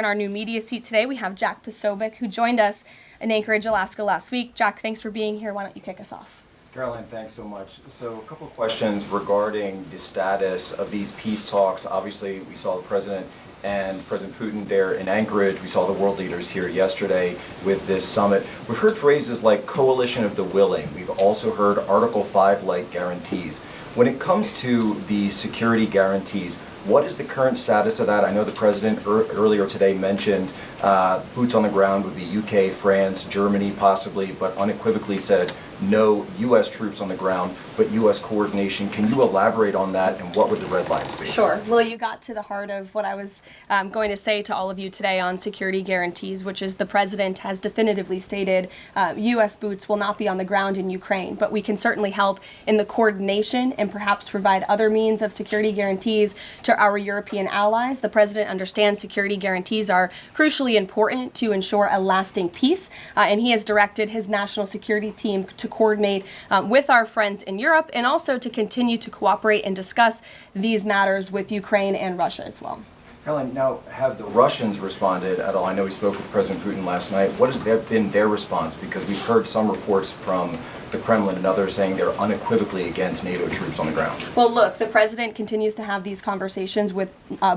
In our new media seat today, we have Jack Posobiec, who joined us in Anchorage, Alaska last week. Jack, thanks for being here. Why don't you kick us off? Karoline, thanks so much. So a couple of questions regarding the status of these peace talks. Obviously, we saw the President and President Putin there in Anchorage. We saw the world leaders here yesterday with this summit. We've heard phrases like coalition of the willing. We've also heard Article 5-like guarantees. When it comes to the security guarantees, what is the current status of that? I know the President earlier today mentioned boots on the ground would be UK, France, Germany possibly, but unequivocally said no U.S. troops on the ground, but U.S. coordination. Can you elaborate on that, and what would the red lines be? Sure. Well, you got to the heart of what I was going to say to all of you today on security guarantees, which is the President has definitively stated U.S. boots will not be on the ground in Ukraine, but we can certainly help in the coordination and perhaps provide other means of security guarantees to our European allies. The President understands security guarantees are crucially important to ensure a lasting peace, and he has directed his national security team to coordinate with our friends in Europe and also to continue to cooperate and discuss these matters with Ukraine and Russia as well. Karoline, now have the Russians responded at all? I know we spoke with President Putin last night. What has been their response? Because we've heard some reports from the Kremlin and others saying they're unequivocally against NATO troops on the ground. Well, look, the President continues to have these conversations with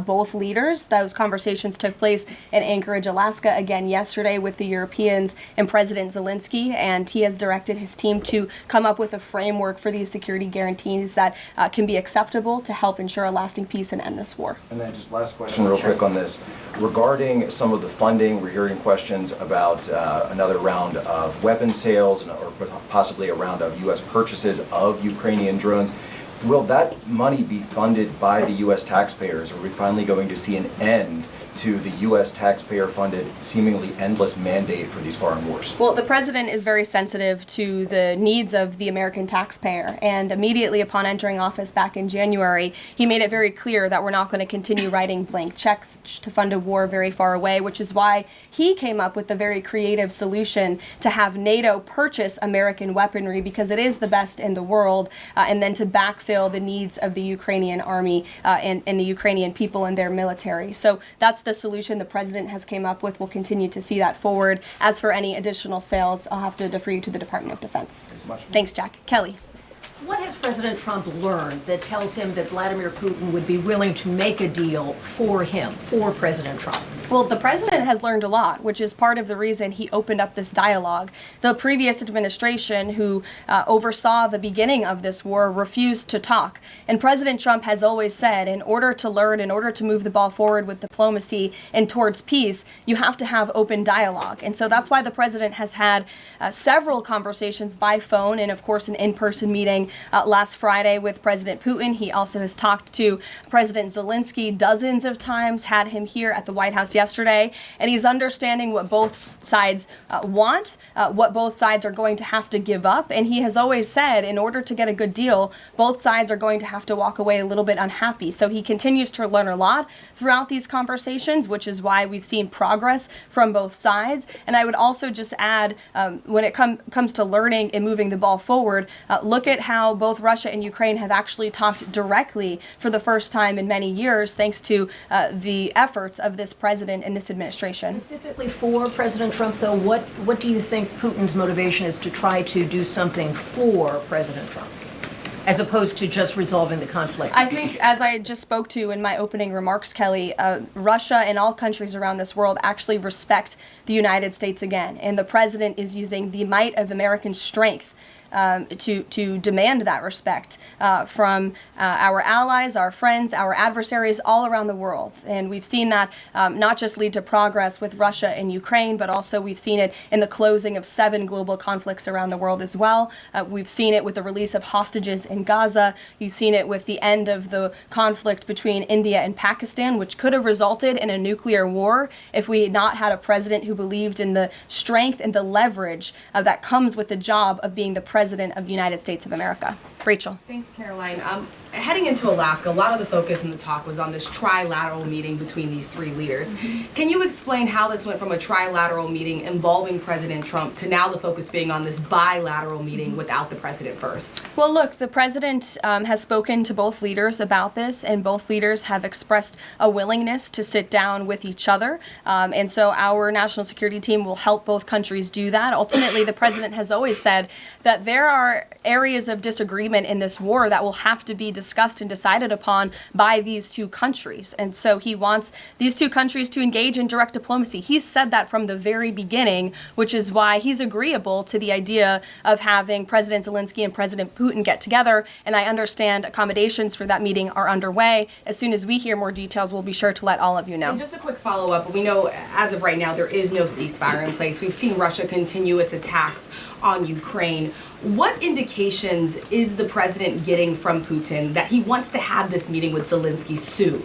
both leaders. Those conversations took place in Anchorage, Alaska, again yesterday with the Europeans and President Zelenski, and he has directed his team to come up with a framework for these security guarantees that can be acceptable to help ensure a lasting peace and end this war. And then just last question real quick on this. Regarding some of the funding, we're hearing questions about another round of weapons sales or possibly a round of U.S. purchases of Ukrainian drones. Will that money be funded by the U.S. taxpayers? Or are we finally going to see an end to the U.S. taxpayer-funded, seemingly endless mandate for these foreign wars? Well, the President is very sensitive to the needs of the American taxpayer, and immediately upon entering office back in January, he made it very clear that we're not going to continue writing blank checks to fund a war very far away, which is why he came up with the very creative solution to have NATO purchase American weaponry, because it is the best in the world, and then to backfill the needs of the Ukrainian army and the Ukrainian people and their military. So that's the solution the President has came up with. We'll continue to see that forward. As for any additional sales, I'll have to defer you to the Department of Defense. Thanks so much. Thanks, Jack. Kelly. What has President Trump learned that tells him that Vladimir Putin would be willing to make a deal for him, for President Trump? Well, the President has learned a lot, which is part of the reason he opened up this dialogue. The previous administration, who oversaw the beginning of this war, refused to talk. And President Trump has always said, in order to learn, in order to move the ball forward with diplomacy and towards peace, you have to have open dialogue. And so that's why the President has had several conversations by phone and, of course, an in-person meeting last Friday with President Putin. He also has talked to President Zelenski dozens of times, had him here at the White House yesterday, and he's understanding what both sides want, what both sides are going to have to give up. And he has always said, in order to get a good deal, both sides are going to have to walk away a little bit unhappy. So he continues to learn a lot throughout these conversations, which is why we've seen progress from both sides. And I would also just add, when it comes to learning and moving the ball forward, look at how both Russia and Ukraine have actually talked directly for the first time in many years, thanks to the efforts of this president and this administration. Specifically for President Trump, though, what do you think Putin's motivation is to try to do something for President Trump, as opposed to just resolving the conflict? I think, as I just spoke to in my opening remarks, Kelly, Russia and all countries around this world actually respect the United States again. And the president is using the might of American strength to demand that respect from our allies, our friends, our adversaries all around the world. And we've seen that not just lead to progress with Russia and Ukraine, but also we've seen it in the closing of 7 global conflicts around the world as well. We've seen it with the release of hostages in Gaza. You've seen it with the end of the conflict between India and Pakistan, which could have resulted in a nuclear war if we had not had a president who believed in the strength and the leverage that comes with the job of being the President of the United States of America. Rachel. Thanks, Karoline. heading into Alaska, a lot of the focus in the talk was on this trilateral meeting between these three leaders. Can you explain how this went from a trilateral meeting involving President Trump to now the focus being on this bilateral meeting without the president first? Well, look, the president has spoken to both leaders about this, and both leaders have expressed a willingness to sit down with each other. And so our national security team will help both countries do that. Ultimately, the president has always said that there are areas of disagreement in this war that will have to be discussed and decided upon by these two countries. And so he wants these two countries to engage in direct diplomacy. He's said that from the very beginning, which is why he's agreeable to the idea of having President Zelensky and President Putin get together. And I understand accommodations for that meeting are underway. As soon as we hear more details, we'll be sure to let all of you know. And just a quick follow-up. We know as of right now there is no ceasefire in place. We've seen Russia continue its attacks on Ukraine. What indications is the president getting from Putin that he wants to have this meeting with Zelensky soon?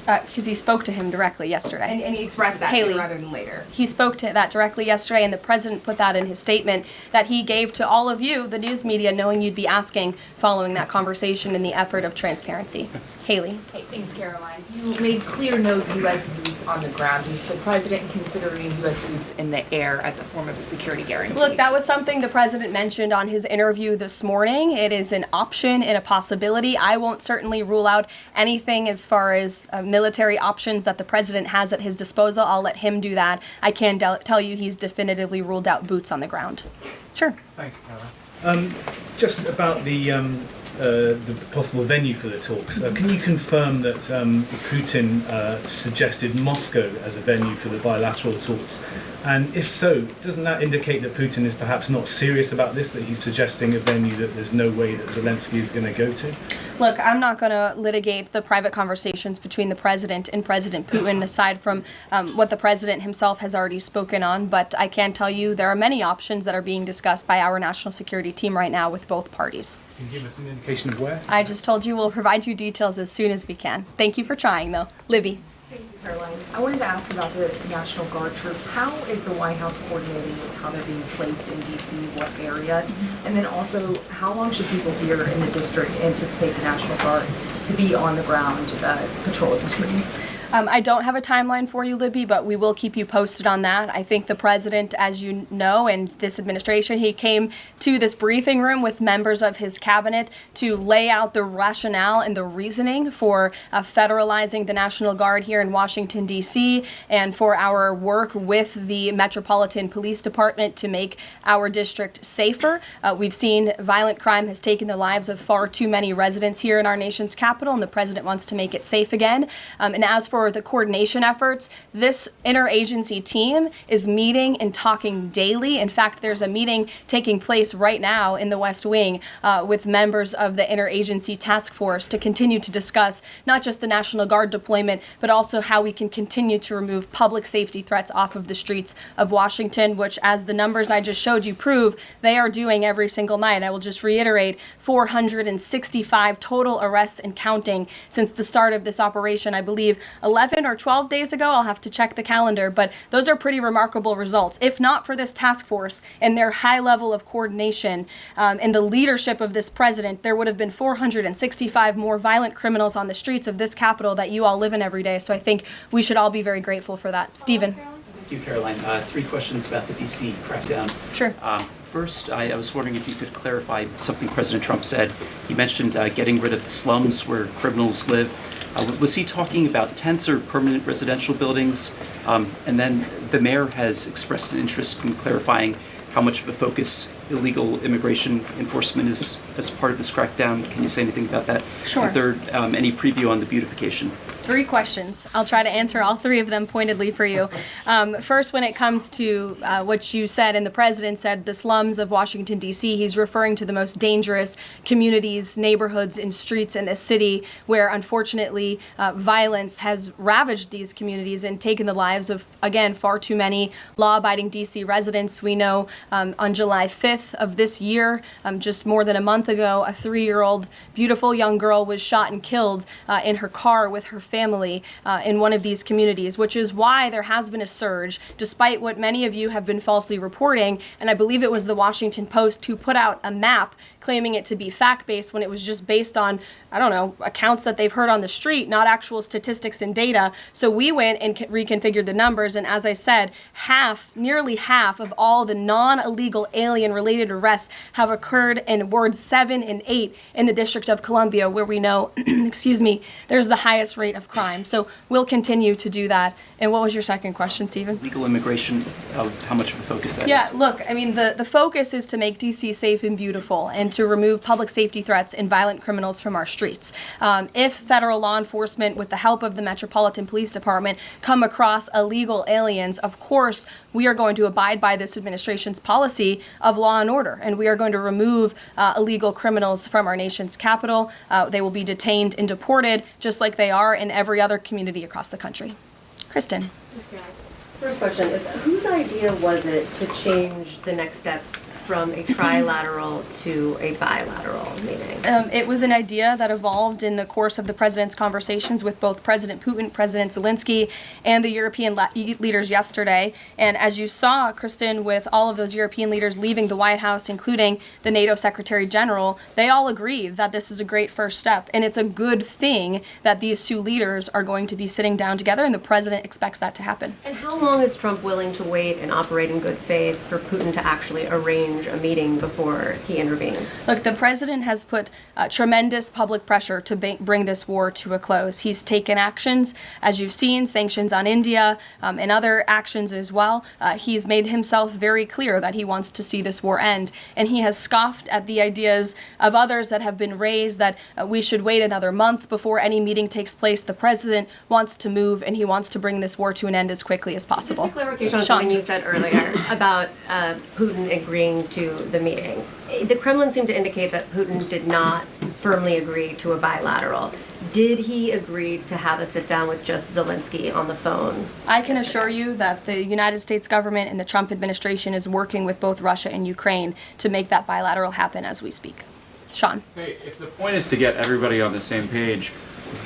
Because he spoke to him directly yesterday. And he expressed that Haley, sooner rather than later. He spoke to that directly yesterday, and the president put that in his statement that he gave to all of you, the news media, knowing you'd be asking following that conversation in the effort of transparency. Haley. Hey, thanks, Caroline. You made clear note U.S. boots on the ground. Is the president considering U.S. boots in the air as a form of a security guarantee? Look, that was something the president mentioned on his interview this morning. It is an option and a possibility. I won't certainly rule out anything as far as military options that the president has at his disposal. I'll let him do that. I can tell you he's definitively ruled out boots on the ground. Sure. Thanks, Caroline. Just about the possible venue for the talks, can you confirm that Putin suggested Moscow as a venue for the bilateral talks? And if so, doesn't that indicate that Putin is perhaps not serious about this, that he's suggesting a venue that there's no way that Zelensky is going to go to? Look, I'm not going to litigate the private conversations between the president and President Putin, aside from what the president himself has already spoken on. But I can tell you there are many options that are being discussed by our national security team right now with both parties. Can you give us an indication of where? I just told you we'll provide you details as soon as we can. Thank you for trying, though. Libby. Thank you, Caroline. I wanted to ask about the National Guard troops. How is the White House coordinating with how they're being placed in D.C., what areas? And then also, how long should people here in the district anticipate the National Guard to be on the ground patrolling the streets? I don't have a timeline for you, Libby, but we will keep you posted on that. I think the president, as you know, and this administration, he came to this briefing room with members of his cabinet to lay out the rationale and the reasoning for federalizing the National Guard here in Washington, D.C., and for our work with the Metropolitan Police Department to make our district safer. We've seen violent crime has taken the lives of far too many residents here in our nation's capital, and the president wants to make it safe again. And as for the coordination efforts, this interagency team is meeting and talking daily. In fact, there's a meeting taking place right now in the West Wing with members of the interagency task force to continue to discuss not just the National Guard deployment, but also how we can continue to remove public safety threats off of the streets of Washington, which, as the numbers I just showed you prove, they are doing every single night. I will just reiterate, 465 total arrests and counting since the start of this operation. I believe 11 or 12 days ago, I'll have to check the calendar, but those are pretty remarkable results. If not for this task force and their high level of coordination and the leadership of this president, there would have been 465 more violent criminals on the streets of this capital that you all live in every day. So I think we should all be very grateful for that. Stephen. Thank you, Caroline. 3 questions about the D.C. crackdown. Sure. First, I was wondering if you could clarify something President Trump said. He mentioned getting rid of the slums where criminals live. Was he talking about tents or permanent residential buildings? And then the mayor has expressed an interest in clarifying how much of a focus illegal immigration enforcement is as part of this crackdown. Can you say anything about that? Sure. And third, any preview on the beautification? 3 questions. I'll try to answer all 3 of them pointedly for you. First, when it comes to what you said, and the president said, the slums of Washington, D.C., he's referring to the most dangerous communities, neighborhoods, and streets in this city where, unfortunately, violence has ravaged these communities and taken the lives of, again, far too many law-abiding D.C. residents. We know on July 5th, 5th of this year, just more than a month ago, a 3-year-old beautiful young girl was shot and killed in her car with her family in one of these communities, which is why there has been a surge, despite what many of you have been falsely reporting. And I believe it was the Washington Post who put out a map claiming it to be fact-based when it was just based on, I don't know, accounts that they've heard on the street, not actual statistics and data. So we went and reconfigured the numbers, and as I said, nearly half of all the non-illegal alien-related arrests have occurred in wards 7 and 8 in the District of Columbia, where we know, excuse me, there's the highest rate of crime. So we'll continue to do that. And what was your second question, Stephen? Legal immigration, how much of a focus that is? Yeah, look, I mean, the focus is to make D.C. safe and beautiful and to remove public safety threats and violent criminals from our streets. If federal law enforcement, with the help of the Metropolitan Police Department, come across illegal aliens, of course, we are going to abide by this administration's policy of law and order, and we are going to remove illegal criminals from our nation's capital. They will be detained and deported, just like they are in every other community across the country. Kristen. First question is, whose idea was it to change the next steps from a trilateral to a bilateral meeting? It was an idea that evolved in the course of the president's conversations with both President Putin, President Zelenski, and the European leaders yesterday. And as you saw, Kristen, with all of those European leaders leaving the White House, including the NATO Secretary General, they all agreed that this is a great first step. And it's a good thing that these two leaders are going to be sitting down together, and the president expects that to happen. And how long is Trump willing to wait and operate in good faith for Putin to actually arrange a meeting before he intervenes? Look, the president has put tremendous public pressure to bring this war to a close. He's taken actions, as you've seen, sanctions on India and other actions as well. He's made himself very clear that he wants to see this war end, and he has scoffed at the ideas of others that have been raised that we should wait another month before any meeting takes place. The president wants to move, and he wants to bring this war to an end as quickly as possible. Just a clarification on something you said earlier about Putin agreeing to the meeting. The Kremlin seemed to indicate that Putin did not firmly agree to a bilateral. Did he agree to have a sit down with just Zelensky on the phone? I can assure you that the United States government and the Trump administration is working with both Russia and Ukraine to make that bilateral happen as we speak. Sean. Hey, if the point is to get everybody on the same page,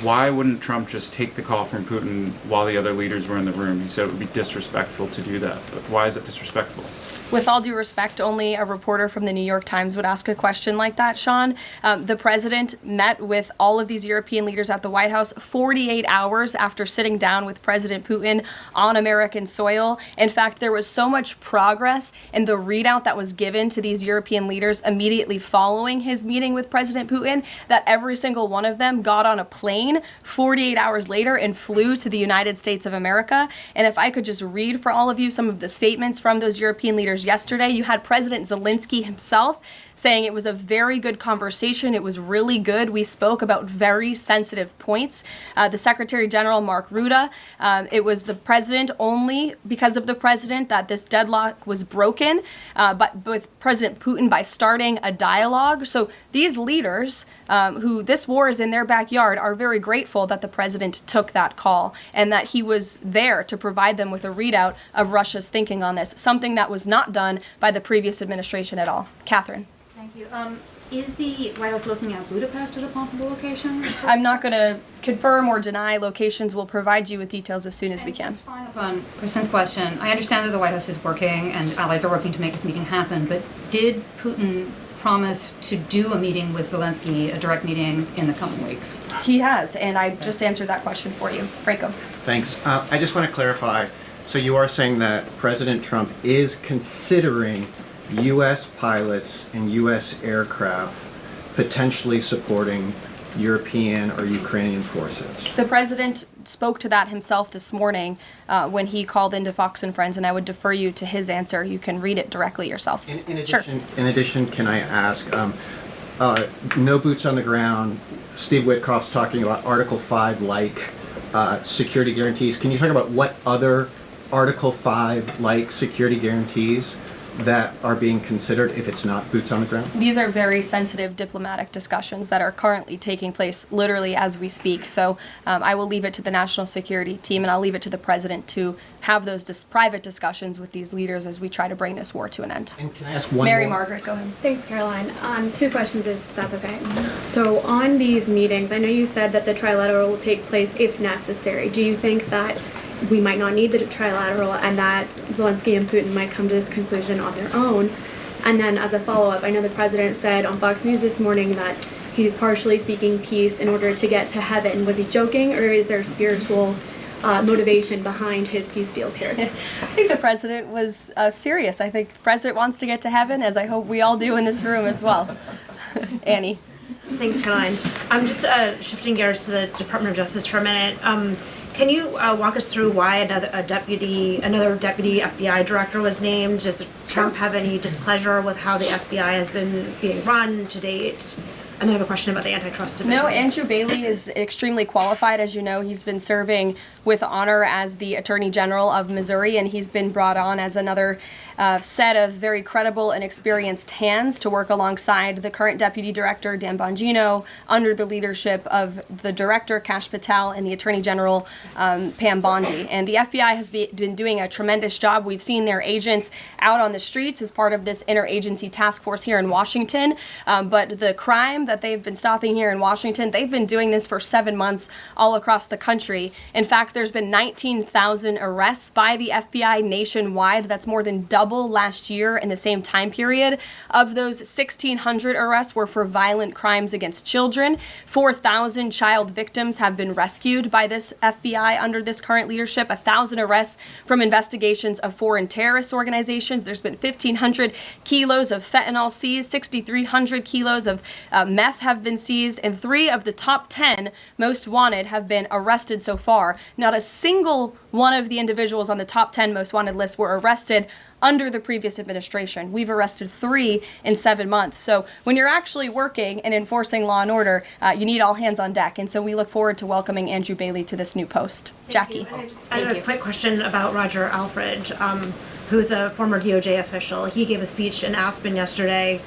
why wouldn't Trump just take the call from Putin while the other leaders were in the room? He said it would be disrespectful to do that. But why is it disrespectful? With all due respect, only a reporter from the New York Times would ask a question like that, Sean. The president met with all of these European leaders at the White House 48 hours after sitting down with President Putin on American soil. In fact, there was so much progress in the readout that was given to these European leaders immediately following his meeting with President Putin that every single one of them got on a plane 48 hours later and flew to the United States of America. And if I could just read for all of you some of the statements from those European leaders yesterday, you had President Zelenski himself saying it was a very good conversation. It was really good. We spoke about very sensitive points. The Secretary General, Mark Rutte, it was the president, only because of the president, that this deadlock was broken, but with President Putin by starting a dialogue. So these leaders, who this war is in their backyard, are very grateful that the president took that call and that he was there to provide them with a readout of Russia's thinking on this, something that was not done by the previous administration at all. Catherine. Thank you. Is the White House looking at Budapest as a possible location? I'm not going to confirm or deny locations. We'll provide you with details as soon as we can. Just following up on Kristen's question, I understand that the White House is working and allies are working to make this meeting happen, but did Putin promise to do a meeting with Zelensky, a direct meeting, in the coming weeks? He has, and I just answered that question for you. Franco. Thanks. I just want to clarify. So you are saying that President Trump is considering U.S. pilots and U.S. aircraft potentially supporting European or Ukrainian forces? The president spoke to that himself this morning when he called into Fox and Friends, and I would defer you to his answer. You can read it directly yourself. In addition, can I ask, no boots on the ground, Steve Witkoff's talking about Article 5-like security guarantees. Can you talk about what other Article 5-like security guarantees that are being considered if it's not boots on the ground? These are very sensitive diplomatic discussions that are currently taking place literally as we speak. So I will leave it to the national security team, and I'll leave it to the president to have those private discussions with these leaders as we try to bring this war to an end. And can I ask one Mary more? Margaret, go ahead. Thanks, Caroline. Two questions, if that's okay. So on these meetings, I know you said that the trilateral will take place if necessary. Do you think that we might not need the trilateral and that Zelensky and Putin might come to this conclusion on their own? And then as a follow-up, I know the president said on Fox News this morning that he's partially seeking peace in order to get to heaven. Was he joking, or is there spiritual motivation behind his peace deals here? I think the president was serious. I think the president wants to get to heaven, as I hope we all do in this room as well. Annie. Thanks, Caroline. I'm just shifting gears to the Department of Justice for a minute. Can you walk us through why another deputy FBI director was named? Does Trump have any displeasure with how the FBI has been being run to date? And then I have a question about the antitrust division. No, Andrew Bailey is extremely qualified. As you know, he's been serving with honor as the Attorney General of Missouri, and he's been brought on as another set of very credible and experienced hands to work alongside the current Deputy Director, Dan Bongino, under the leadership of the Director, Kash Patel, and the Attorney General, Pam Bondi. And the FBI has been doing a tremendous job. We've seen their agents out on the streets as part of this interagency task force here in Washington. But the crime that they've been stopping here in Washington, they've been doing this for 7 months all across the country. In fact, there's been 19,000 arrests by the FBI nationwide. That's more than double last year in the same time period. Of those, 1,600 arrests were for violent crimes against children. 4,000 child victims have been rescued by this FBI under this current leadership. 1,000 arrests from investigations of foreign terrorist organizations. There's been 1,500 kilos of fentanyl seized. 6,300 kilos of meth have been seized, and 3 of the top 10 most wanted have been arrested so far. Not a single one of the individuals on the top 10 most wanted list were arrested under the previous administration. We've arrested 3 in 7 months. So when you're actually working and enforcing law and order, you need all hands on deck. And so we look forward to welcoming Andrew Bailey to this new post. Jackie. I have a quick question about Roger Alfred, who's a former DOJ official. He gave a speech in Aspen yesterday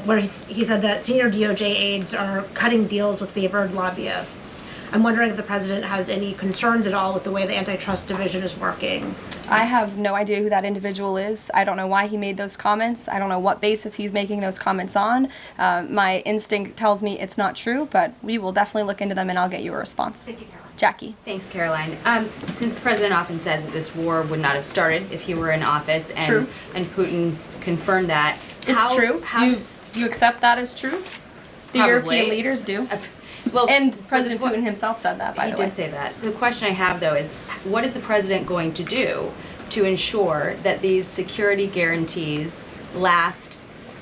where he said that senior DOJ aides are cutting deals with favored lobbyists. I'm wondering if the president has any concerns at all with the way the antitrust division is working. I have no idea who that individual is. I don't know why he made those comments. I don't know what basis he's making those comments on. My instinct tells me it's not true, but we will definitely look into them and I'll get you a response. Thank you, Caroline. Jackie. Thanks, Caroline. Since the president often says that this war would not have started if he were in office, and True. and Putin confirmed that. It's true. Do you accept that as true? The Probably. European leaders do. Well, and President Putin himself said that, by the way. He did say that. The question I have, though, is what is the president going to do to ensure that these security guarantees last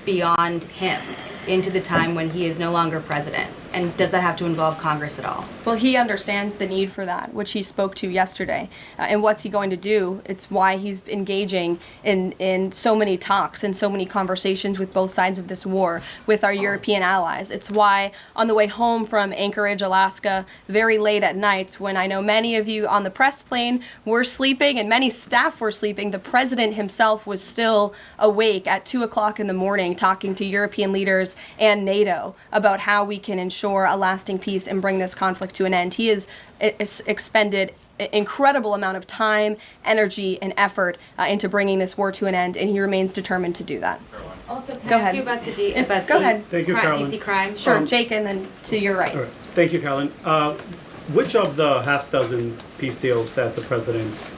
beyond him into the time when he is no longer president? And does that have to involve Congress at all? Well, he understands the need for that, which he spoke to yesterday. And what's he going to do? It's why he's engaging in so many talks and so many conversations with both sides of this war with our European allies. It's why on the way home from Anchorage, Alaska, very late at night, when I know many of you on the press plane were sleeping and many staff were sleeping, the president himself was still awake at 2 o'clock in the morning talking to European leaders and NATO about how we can ensure a lasting peace and bring this conflict to an end. He has expended an incredible amount of time, energy, and effort into bringing this war to an end, and he remains determined to do that. Also, can Go I ask ahead. you about the Go ahead. Thank you, Caroline. DC crime? Sure, Jake, and then to your right. All right. Thank you, Caroline. Which of the half-dozen peace deals that the president's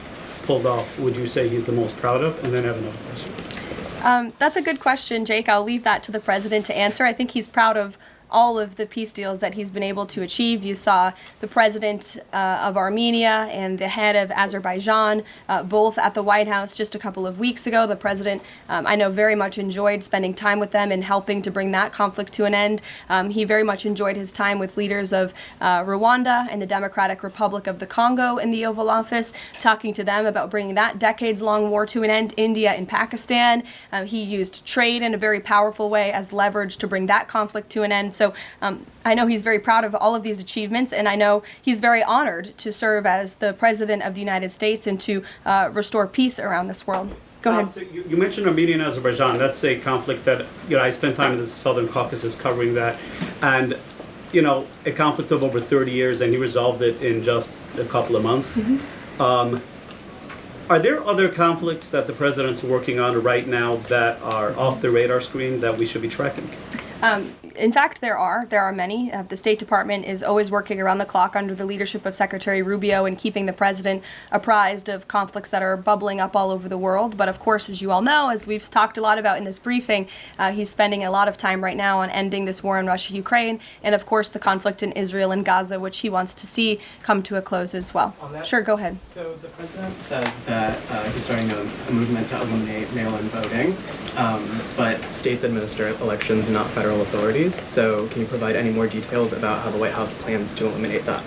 pulled off would you say he's the most proud of? And then I have another question. That's a good question, Jake. I'll leave that to the president to answer. I think he's proud of all of the peace deals that he's been able to achieve. You saw the president of Armenia and the head of Azerbaijan both at the White House just a couple of weeks ago. The president, I know, very much enjoyed spending time with them and helping to bring that conflict to an end. He very much enjoyed his time with leaders of Rwanda and the Democratic Republic of the Congo in the Oval Office, talking to them about bringing that decades-long war to an end. India and Pakistan. He used trade in a very powerful way as leverage to bring that conflict to an end. So I know he's very proud of all of these achievements, and I know he's very honored to serve as the President of the United States and to restore peace around this world. Go ahead. So you mentioned Armenia and Azerbaijan. That's a conflict that, I spent time in the Southern Caucasus covering that. And, a conflict of over 30 years, and he resolved it in just a couple of months. Are there other conflicts that the president's working on right now that are off the radar screen that we should be tracking? In fact, there are many. The State Department is always working around the clock under the leadership of Secretary Rubio and keeping the president apprised of conflicts that are bubbling up all over the world. But of course, as you all know, as we've talked a lot about in this briefing, he's spending a lot of time right now on ending this war in Russia-Ukraine, and of course the conflict in Israel and Gaza, which he wants to see come to a close as well. Sure, go ahead. So the president says that he's starting a movement to eliminate mail-in voting, but states administer elections, not federal authorities. So can you provide any more details about how the White House plans to eliminate that?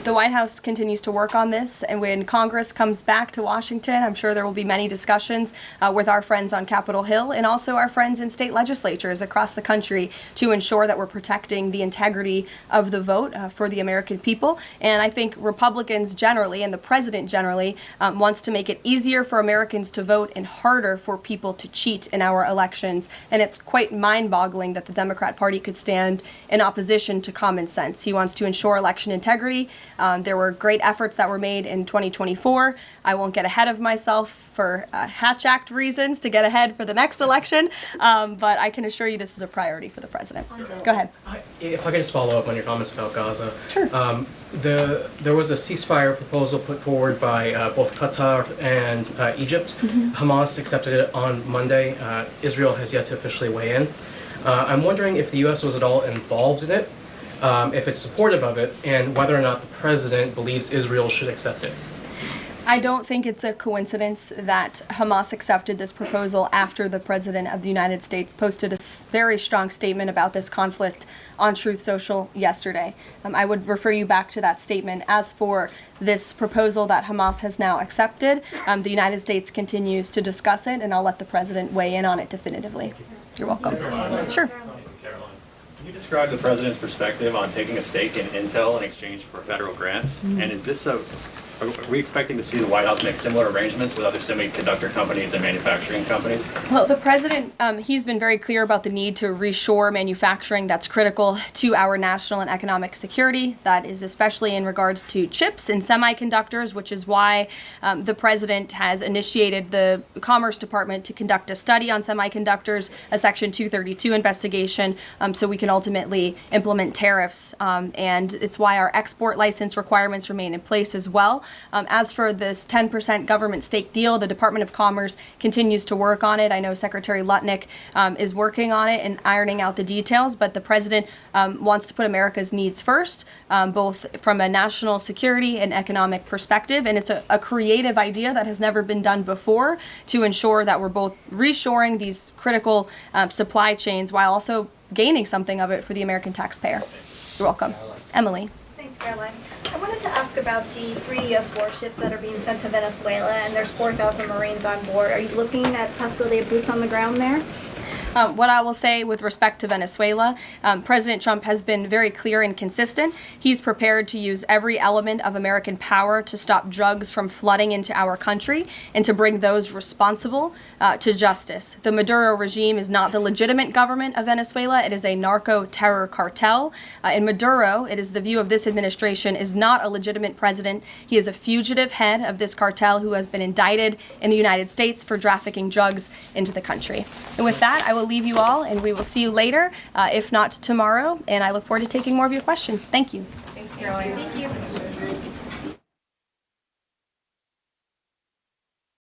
The White House continues to work on this, and when Congress comes back to Washington, I'm sure there will be many discussions with our friends on Capitol Hill and also our friends in state legislatures across the country to ensure that we're protecting the integrity of the vote for the American people. And I think Republicans generally, and the president generally, wants to make it easier for Americans to vote and harder for people to cheat in our elections. And it's quite mind-boggling that the Democrat Party could stand in opposition to common sense. He wants to ensure election integrity. There were great efforts that were made in 2024. I won't get ahead of myself for Hatch Act reasons to get ahead for the next election, but I can assure you this is a priority for the president. Go ahead. If I could just follow up on your comments about Gaza. Sure. There was a ceasefire proposal put forward by both Qatar and Egypt. Hamas accepted it on Monday. Israel has yet to officially weigh in. I'm wondering if the U.S. was at all involved in it, if it's supportive of it, and whether or not the president believes Israel should accept it. I don't think it's a coincidence that Hamas accepted this proposal after the President of the United States posted a very strong statement about this conflict on Truth Social yesterday. I would refer you back to that statement. As for this proposal that Hamas has now accepted, the United States continues to discuss it, and I'll let the President weigh in on it definitively. You're welcome. Sure. Caroline, can you describe the president's perspective on taking a stake in Intel in exchange for federal grants? And is this are we expecting to see the White House make similar arrangements with other semiconductor companies and manufacturing companies? Well, the president, he's been very clear about the need to reshore manufacturing that's critical to our national and economic security. That is especially in regards to chips and semiconductors, which is why the president has initiated the Commerce Department to conduct a study on semiconductors, a Section 232 investigation, so we can ultimately implement tariffs. And it's why our export license requirements remain in place as well. As for this 10% government stake deal, the Department of Commerce continues to work on it. I know Secretary Lutnick is working on it and ironing out the details, but the president wants to put America's needs first, both from a national security and economic perspective. And it's a creative idea that has never been done before to ensure that we're both reshoring these critical supply chains while also gaining something of it for the American taxpayer. You're welcome. Emily. Thanks, Caroline. I wanted to ask about the 3 U.S. warships that are being sent to Venezuela, and there's 4,000 Marines on board. Are you looking at possibility of boots on the ground there? What I will say with respect to Venezuela, President Trump has been very clear and consistent. He's prepared to use every element of American power to stop drugs from flooding into our country and to bring those responsible to justice. The Maduro regime is not the legitimate government of Venezuela. It is a narco-terror cartel. In Maduro, it is the view of this administration, is not a legitimate president. He is a fugitive head of this cartel who has been indicted in the United States for trafficking drugs into the country. And with that, I will leave you all, and we will see you later, if not tomorrow. And I look forward to taking more of your questions. Thank you. Thanks, Caroline. Thank you.